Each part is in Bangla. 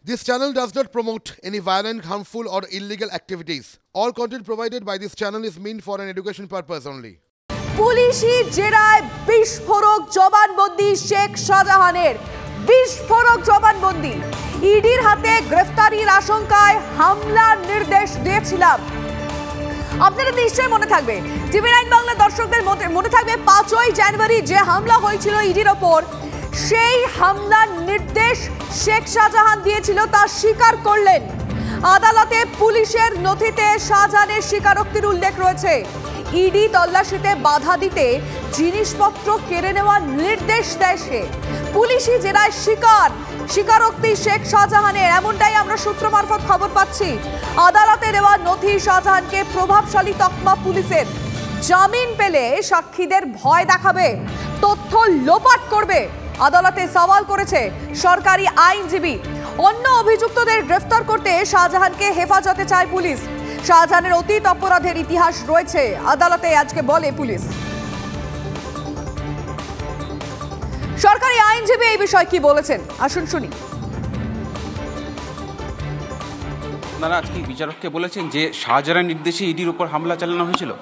This channel does not promote any violent, harmful, or illegal activities. All content provided by this channel is meant for an education purpose only. পুলিশি জেরায় বিস্ফোরক জবানবন্দি শেখ শাহজাহানের। বিস্ফোরক জবানবন্দি। ইডির হাতে গ্রেফতারির আশঙ্কায় হামলার নির্দেশ দিয়েছিলাম। আপনাদের নিশ্চয়ই মনে থাকবে, টিভি9 বাংলা দর্শকদের মনে থাকবে 5ই জানুয়ারি যে হামলা হয়েছিল ইডির ওপর, সেই হামলার নির্দেশ শেখ শাহজাহান দিয়েছিল তা স্বীকার করলেন। আদালতে পুলিশের নথিতে শাহজাহানের স্বীকারোক্তির উল্লেখ রয়েছে। ইডি তল্লাশিতে বাধা দিতে জিনিসপত্র কেড়ে নেওয়ার নির্দেশ দেয় সে। পুলিশি জেরায় স্বীকারোক্তি শেখ শাহজাহানের, এমনটাই আমরা সূত্র মারফত খবর পাচ্ছি। আদালতে দেওয়া নথি শাহজাহানকে প্রভাবশালী তকমা পুলিশের। জামিন পেলে সাক্ষীদের ভয় দেখাবে, তথ্য লোপাট করবে, আদালতে সওয়াল করেছে সরকারি আইনজীবী। অন্য অভিযুক্তদের গ্রেফতার করতে শাহজাহানকে হেফাজতে চায় পুলিশ। শাহজাহানের অতীত অপরাধের ইতিহাস রয়েছে, আদালতে আজকে বলে পুলিশ। সরকারি আইনজীবী এই বিষয়ে কি বলেছেন আসুন শুনি। আপনারা আজকে বিচারককে বলেছেন যে শাহজাহানের নির্দেশে ইডির উপর হামলা চালানো হয়েছিল।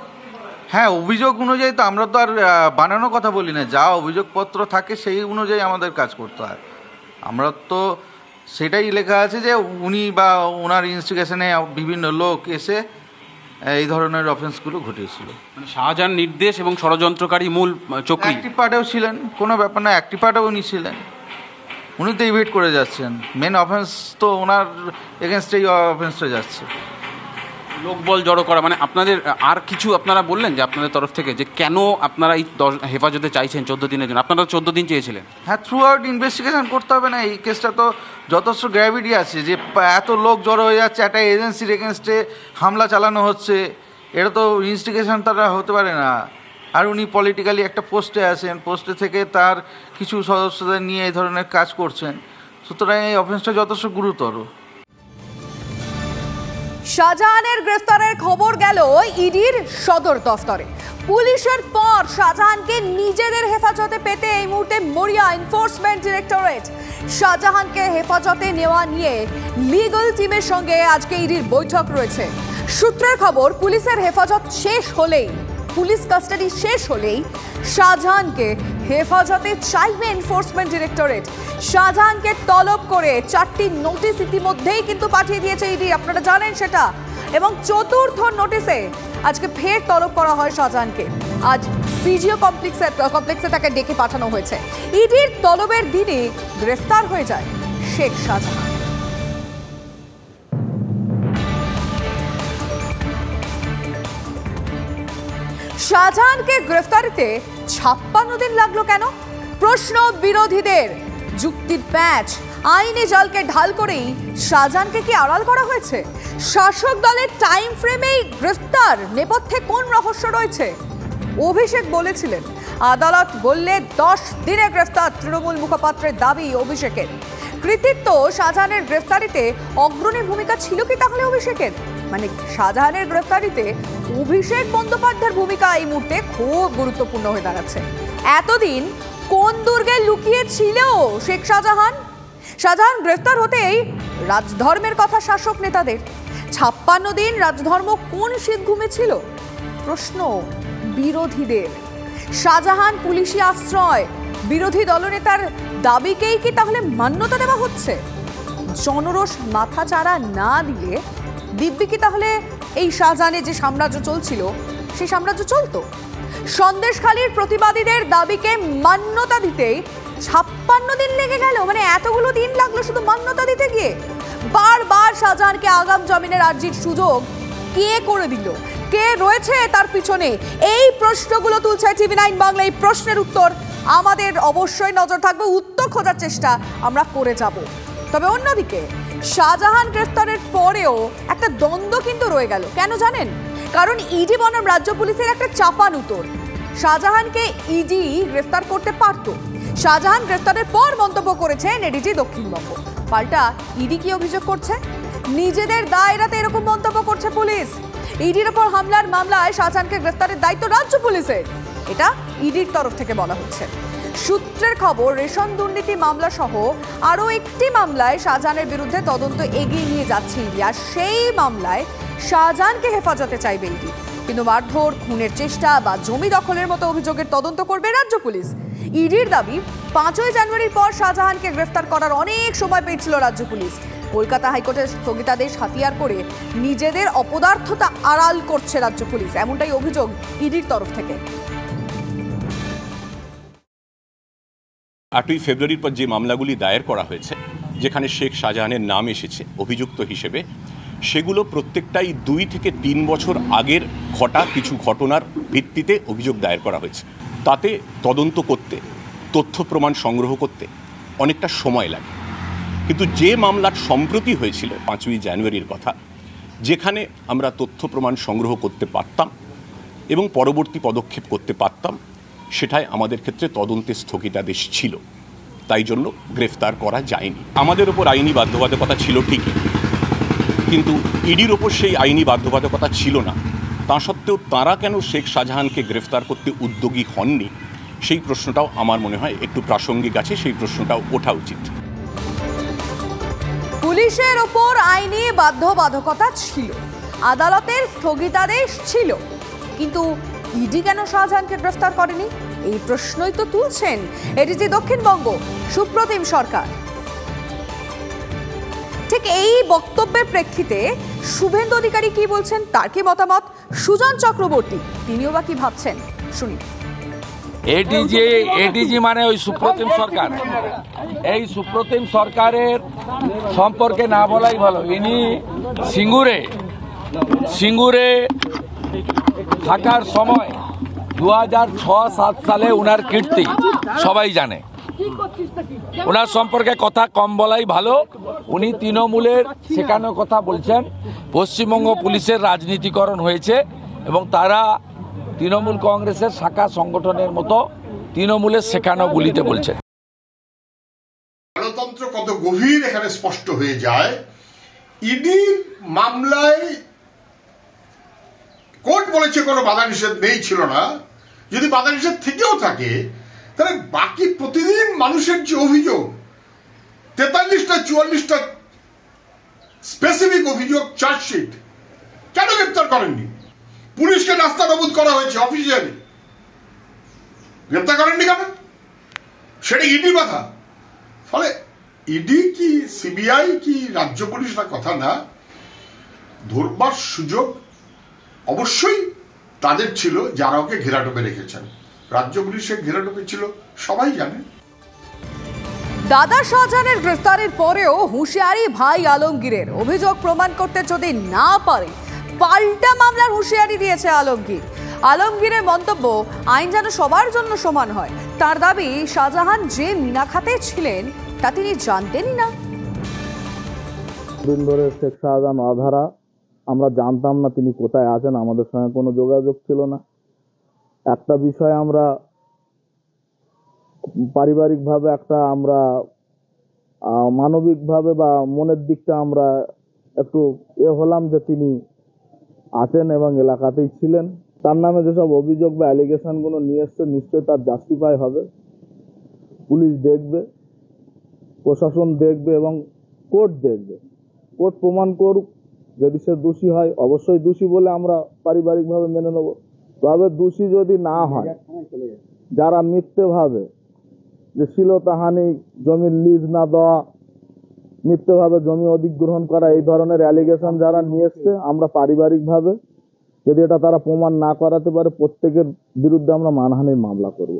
হ্যাঁ, অভিযোগ অনুযায়ী তো আমরা তো আর বানানোর কথা বলি না, যা অভিযোগপত্র থাকে সেই অনুযায়ী আমাদের কাজ করতে হয়। আমরা তো সেটাই লেখা আছে যে উনি বা ওনার ইনভেস্টিগেশনে বিভিন্ন লোক এসে এই ধরনের অফেন্সগুলো ঘটিয়েছিল। মানে শাহজাহান নির্দেশ এবং ষড়যন্ত্রকারী মূল চক্রী অ্যাক্টিভ পার্টেও ছিলেন, কোনো ব্যাপার না, অ্যাক্টিভ পার্টেও উনি ছিলেন, উনি তো ইভেট করে যাচ্ছেন। মেন অফেন্স তো ওনার এগেনস্টেই অফেন্সটা যাচ্ছে। লোকবল জড়ো করা, মানে আপনাদের আর কিছু আপনারা বললেন যে আপনাদের তরফ থেকে যে কেন আপনারা এই হেফাজতে চাইছেন 14 দিনের জন্য? আপনারা 14 দিন চেয়েছিলেন। হ্যাঁ, থ্রু আউট ইনভেস্টিগেশন করতে হবে না? এই কেসটা তো যথেষ্ট গ্র্যাভিটি আছে যে এত লোক জড়ো হয়ে যাচ্ছে, একটা এজেন্সির এগেনস্টে হামলা চালানো হচ্ছে, এটা তো ইনভেস্টিগেশন তারা হতে পারে না। আর উনি পলিটিক্যালি একটা পোস্টে আছেন, পোস্টে থেকে তার কিছু সদস্যদের নিয়ে এই ধরনের কাজ করছেন, সুতরাং এই অফেন্সটা যথেষ্ট গুরুতর। শাহজাহানের গ্রেফতারের খবর গেল ইডির সদর দফতরে। পুলিশের পর শাহজাহানকে নিজেদের হেফাজতে পেতে এই মুহূর্তে মরিয়া এনফোর্সমেন্ট ডিরেক্টরেট। শাহজাহানকে হেফাজতে নেওয়া নিয়ে লিগ্যাল টিমের সঙ্গে আজকে ইডির বৈঠক রয়েছে। সূত্রের খবর, পুলিশের হেফাজত শেষ হলেই, পুলিশ কাস্টাডি শেষ হলেই শাহজাহানকে হেফাজতে চাইবে এনফোর্সমেন্ট ডিরেক্টরেট। শাহজাহানকে তলব করে 4টি নোটিশ ইতিমধ্যেই কিন্তু পাঠিয়ে দিয়েছে ইডি, আপনারা জানেন সেটা। এবং চতুর্থ নোটিশে আজকে ফের তলব করা হয় শাহজাহানকে। আজ সিজিও কমপ্লেক্সে তাকে ডেকে পাঠানো হয়েছে। ইডির তলবের দিনে গ্রেফতার হয়ে যায় শেখ শাহজাহান। শাহজাহানকে গ্রেফতারিতে 56 দিন লাগলো কেন? প্রশ্ন বিরোধীদের। যুক্তির প্যাচ, আইনি জালকে ঢাল করেই শাহজাহানকে কি আড়াল করা হয়েছে? শাসক দলের টাইম ফ্রেমেই গ্রেফতার, নেপথ্যে কোন রহস্য রয়েছে? অভিষেক বলেছিলেন, আদালত বললে 10 দিনে গ্রেফতার। তৃণমূল মুখপাত্রের দাবি অভিষেকের। কৃতিত্ব শাহজাহানের গ্রেফতারিতে অগ্রণী ভূমিকা ছিল কি তাহলে অভিষেকের? মানে শাহজাহানের গ্রেফতারিতে অভিষেক বন্দ্যোপাধ্যায়ের ভূমিকা এই মুহূর্তে খুব গুরুত্বপূর্ণ হয়ে দাঁড়াচ্ছে। এতদিন কোন দুর্গে লুকিয়ে ছিল শেখ শাহজাহান? শাহজাহান গ্রেফতার হতেই রাজধর্মের কথা শাসক নেতাদের। 56 দিন রাজধর্ম কোন শীত ঘুমেছিল? প্রশ্ন বিরোধীদের। শাহজাহান পুলিশি আশ্রয়, বিরোধী দলনেতার দাবিকেই কি তাহলে মান্যতা দেওয়া হচ্ছে? জনরোষ মাথাচাড়া না দিলে দিব্যি কি তাহলে এই শাহজাহানের যে সাম্রাজ্য চলছিল সেই সাম্রাজ্য চলতো? সন্দেশখালীর প্রতিবাদীদের দাবিকে মান্যতা দিতেই 56 দিন লেগে গেল। মানে এতগুলো দিন লাগলো শুধু মান্যতা দিতে গিয়ে। বারবার শাহজাহানকে আগাম জামিনের আর্জির সুযোগ কে করে দিল? কে রয়েছে তার পিছনে? এই প্রশ্নগুলো তুলছে টিভি9 বাংলা। এই প্রশ্নের উত্তর আমাদের অবশ্যই নজর থাকবে, উত্তর খোঁজার চেষ্টা আমরা করে যাব। তবে অন্যদিকে শাহজাহান গ্রেফতারের পরেও একটা দ্বন্দ্ব কিন্তু রয়ে গেল। কেন জানেন? কারণ ইডি বনাম রাজ্য পুলিশের একটা চাপান উত্তর। শাহজাহানকে ইডি গ্রেফতার করতে পারত। শাহজাহান গ্রেফতারের পর মন্তব্য করেছেন এডিজি দক্ষিণবঙ্গ। পাল্টা ইডি কি অভিযোগ করছে? নিজেদের দায়রাতে এরকম মন্তব্য করছে পুলিশ। ইডির ওপর হামলার মামলায় শাহজাহানকে গ্রেফতারের দায়িত্ব রাজ্য পুলিশের, এটা ইডির তরফ থেকে বলা হচ্ছে। সূত্রের খবর, রেশন দুর্নীতি মামলা সহ আরও একটি মামলায় শাহজাহানের বিরুদ্ধে তদন্ত এগিয়ে নিয়ে যাচ্ছে ইডি। আর সেই মামলায় শাহজাহানকে হেফাজতে চাইবে ইডি, কিন্তু মারধর, খুনের চেষ্টা বা জমি দখলের মতো অভিযোগের তদন্ত করবে রাজ্য পুলিশ। ইডির দাবি, 5ই জানুয়ারির পর শাহজাহানকে গ্রেফতার করার অনেক সময় পেয়েছিল রাজ্য পুলিশ। কলকাতা হাইকোর্টের স্থগিতাদেশ হাতিয়ার করে নিজেদের অপদার্থতা আড়াল করছে রাজ্য পুলিশ, এমনটাই অভিযোগ ইডির তরফ থেকে। 8ই ফেব্রুয়ারির পর যে মামলাগুলি দায়ের করা হয়েছে, যেখানে শেখ শাহজাহানের নাম এসেছে অভিযুক্ত হিসেবে, সেগুলো প্রত্যেকটাই 2 থেকে 3 বছর আগের ঘটা কিছু ঘটনার ভিত্তিতে অভিযোগ দায়ের করা হয়েছে। তাতে তদন্ত করতে, তথ্য প্রমাণ সংগ্রহ করতে অনেকটা সময় লাগে। কিন্তু যে মামলার সম্প্রতি হয়েছিল 5ই জানুয়ারির কথা, যেখানে আমরা তথ্য প্রমাণ সংগ্রহ করতে পারতাম এবং পরবর্তী পদক্ষেপ করতে পারতাম, সেটাই আমাদের ক্ষেত্রে তদন্তের স্থগিতাদেশ ছিল, তাই জন্য গ্রেফতার করা যায়নি। আমাদের ওপর আইনি বাধ্যবাধকতা ছিল ঠিকই, কিন্তু ইডির ওপর সেই আইনি বাধ্যবাধকতা ছিল না। তা সত্ত্বেও তাঁরা কেন শেখ শাহজাহানকে গ্রেফতার করতে উদ্যোগী হননি, সেই প্রশ্নটাও আমার মনে হয় একটু প্রাসঙ্গিক আছে, সেই প্রশ্নটাও ওঠা উচিত। পুলিশের ওপর আইনি বাধ্যবাধকতা ছিল, আদালতের স্থগিতাদেশ ছিল, কিন্তু ইডি কেন শাহজাহানকে গ্রেফতার করেনি, এই প্রশ্নই তো তুলছেন এডিজি দক্ষিণবঙ্গ সুপ্রতিম সরকার। ঠিক এই বক্তব্যের প্রেক্ষিতে শুভেন্দু অধিকারী কি বলছেন, তার কি মতামত, সুজন চক্রবর্তী তিনিও বা কি ভাবছেন, শুনি। এডিজি মানে ওই সুপ্রতিম সরকার, এই সুপ্রতিম সরকারের সম্পর্কে না বলাই ভালো। ইনি সিঙ্গুরে থাকার সময় 2006-07 সালে উনার কীর্তি সবাই জানে। ওনার সম্পর্কে কথা কম বলাই ভালো। উনি তৃণমূলের শেখানো কথা বলছেন। পশ্চিমবঙ্গ পুলিশের রাজনীতিকরণ হয়েছে এবং তারা তৃণমূল কংগ্রেসের শাখা সংগঠনের মতো তৃণমূলের শেখানো গুলিতে বলছেন। গণতন্ত্র কত গভীর এখানে স্পষ্ট হয়ে যায়। ইডির মামলায় কোর্ট বলেছে কোনো বাধা নিষেধ নেই, ছিল না। যদি বাধা নিষেধ থেকেও থাকে, তাহলে বাকি প্রতিদিন মানুষের যে অভিযোগ, 43টা 44টা স্পেসিফিক অভিযোগ চার্জশিট, কেন গ্রেপ্তার করেননি? পুলিশকে নাস্তানাবুদ করা হয়েছে অফিসিয়ালি, গ্রেপ্তার করেননি কেন? সেটা ইডি বাধা। ফলে ইডি কি সিবিআই কি রাজ্য পুলিশ না কথা না, ধরবার সুযোগ অবশ্যই তাদের ছিল যারা ওকে ঘেরাটোপে রেখেছেন। রাজ্য পুলিশের ঘেরাটোপে ছিল সবাই জানে। দাদা শাহজাহানের গ্রেফতারের পরেও হুঁশিয়ারি ভাই আলমগীরের, অভিযোগ প্রমাণ করতে যদি না পারে পাল্টা মামলার হুঁশিয়ারি দিয়েছে আলমগীর। আলমগীরের মন্তব্য, আইন যেন সবার জন্য সমান হয়। তার দাবি, শাহজাহান যে মিনা খাতে ছিলেন তা তিনি জানতেনই না। দিন ধরে শেখ শাহজাহান আধারা, আমরা জানতাম না তিনি কোথায় আছেন, আমাদের সঙ্গে কোনো যোগাযোগ ছিল না। একটা বিষয় আমরা পারিবারিকভাবে আমরা মানবিকভাবে বা মনের দিকটা আমরা একটু হলাম যে তিনি আছেন এবং এলাকাতেই ছিলেন। তার নামে যেসব অভিযোগ বা অ্যালিগেশনগুলো নিয়ে এসছে, নিশ্চয়ই তার জাস্টিফাই হবে। পুলিশ দেখবে, প্রশাসন দেখবে এবং কোর্ট দেখবে। কোর্ট প্রমাণ করুক, যদি সে দোষী হয় অবশ্যই দোষী বলে আমরা পারিবারিকভাবে মেনে নেব। তবে দোষী যদি না হয়, যারা মিথ্যেভাবে যে শ্লীলতাহানি, জমির লিজ না দেওয়া, মিথ্যেভাবে জমি অধিগ্রহণ করা, এই ধরনের অ্যালিগেশন যারা নিয়ে এসছে, আমরা পারিবারিকভাবে যদি এটা তারা প্রমাণ না করাতে পারে, প্রত্যেকের বিরুদ্ধে আমরা মানহানির মামলা করব।